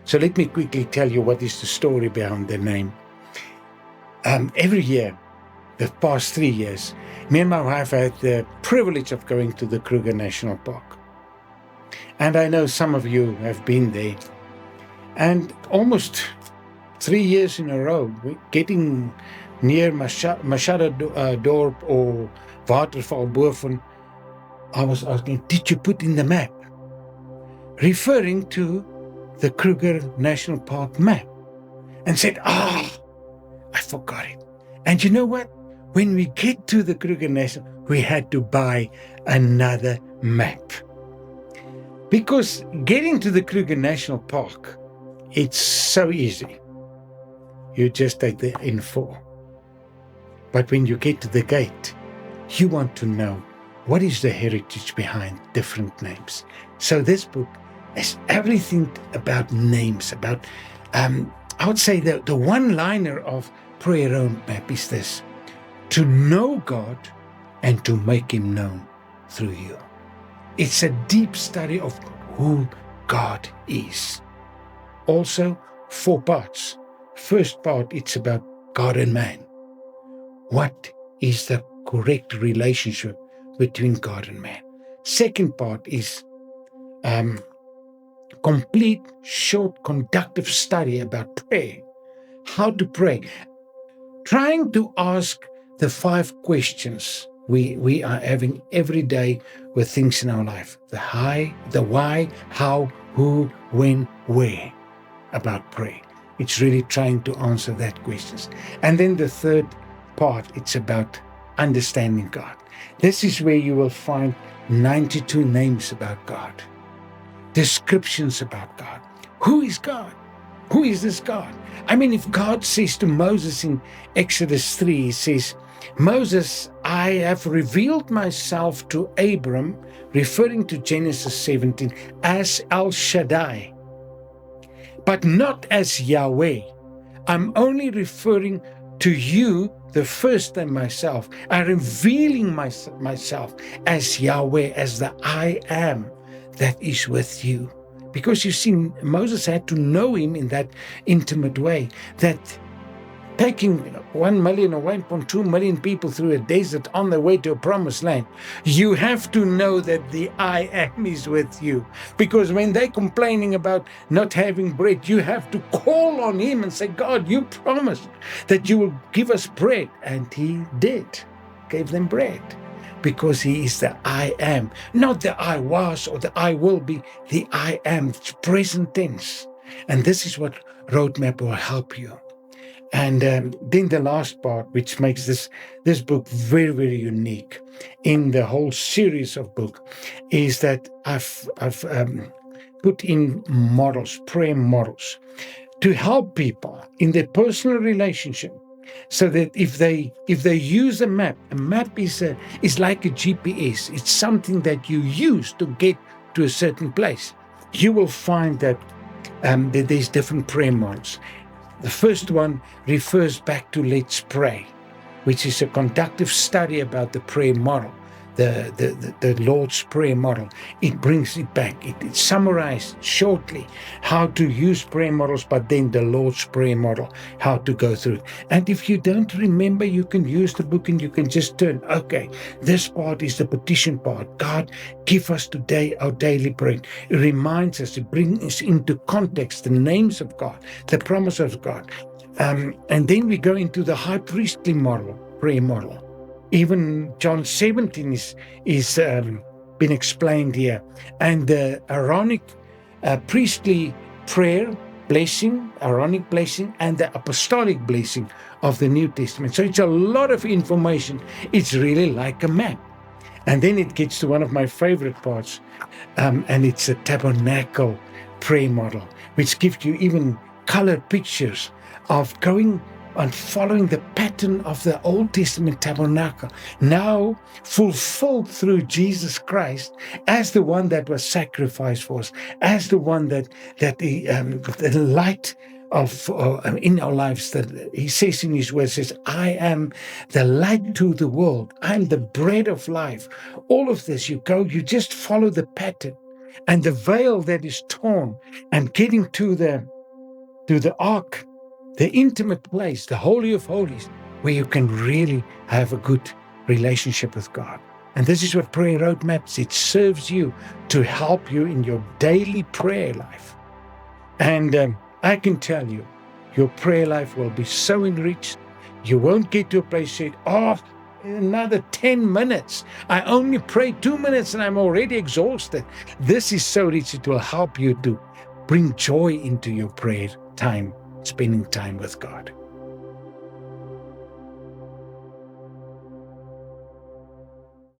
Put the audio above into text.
So let me quickly tell you what is the story behind the name. Every year, the past 3 years, me and my wife had the privilege of going to the Kruger National Park. And I know some of you have been there. And almost 3 years in a row, getting near Machadodorp or Watervalboven, I was asking, did you put in the map? Referring to the Kruger National Park map. And said, I forgot it. And you know what? When we get to the Kruger National, we had to buy another map. Because getting to the Kruger National Park, it's so easy. You just take the N4. But when you get to the gate, you want to know what is the heritage behind different names. So this book is everything about names, about, I would say the one-liner of Prayer Roadmap is this: to know God and to make Him known through you. It's a deep study of who God is. Also, 4 parts. First part, it's about God and man. What is the correct relationship between God and man? Second part is complete, short, conductive study about prayer. How to pray. Trying to ask the 5 questions we are having every day with things in our life. The why, how, who, when, where about prayer. It's really trying to answer that questions. And then the third part, it's about understanding God. This is where you will find 92 names about God, descriptions about God. Who is God? Who is this God? I mean, if God says to Moses in Exodus 3, He says, Moses, I have revealed myself to Abram, referring to Genesis 17, as El Shaddai, but not as Yahweh. I'm only referring to you, the first and myself. I'm revealing myself as Yahweh, as the I am that is with you. Because you see, Moses had to know Him in that intimate way, that taking 1 million or 1.2 million people through a desert on their way to a promised land, you have to know that the I am is with you. Because when they're complaining about not having bread, you have to call on Him and say, God, you promised that you will give us bread. And He did, gave them bread. Because He is the I am, not the I was or the I will be, the I am, it's present tense. And this is what Roadmap will help you. And then the last part, which makes this book very, very unique in the whole series of book, is that I've put in models, prayer models, to help people in their personal relationship. So that if they use a map is like a GPS. It's something that you use to get to a certain place. You will find that there's different prayer models. The first one refers back to Let's Pray, which is a conductive study about the prayer model, the Lord's Prayer model. It brings it back. It summarized shortly how to use prayer models, but then the Lord's Prayer model, how to go through it. And if you don't remember, you can use the book and you can just turn, okay, this part is the petition part. God, give us today our daily bread. It reminds us, it brings us into context, the names of God, the promise of God. And then we go into the high priestly model, prayer model. Even John 17 is been explained here. And the Aaronic priestly prayer, blessing, Aaronic blessing, and the apostolic blessing of the New Testament. So it's a lot of information. It's really like a map. And then it gets to one of my favorite parts, and it's a tabernacle prayer model, which gives you even colored pictures of going and following the pattern of the Old Testament tabernacle, now fulfilled through Jesus Christ as the one that was sacrificed for us, as the one that the light of in our lives, that He says in His word, says, I am the light to the world. I'm the bread of life. All of this, you just follow the pattern, and the veil that is torn, and getting to the to the ark, the intimate place, the Holy of Holies, where you can really have a good relationship with God. And this is what Prayer Roadmaps, it serves you to help you in your daily prayer life. And I can tell you, your prayer life will be so enriched. You won't get to a place where, another 10 minutes. I only pray 2 minutes and I'm already exhausted. This is so rich. It will help you to bring joy into your prayer time, spending time with God.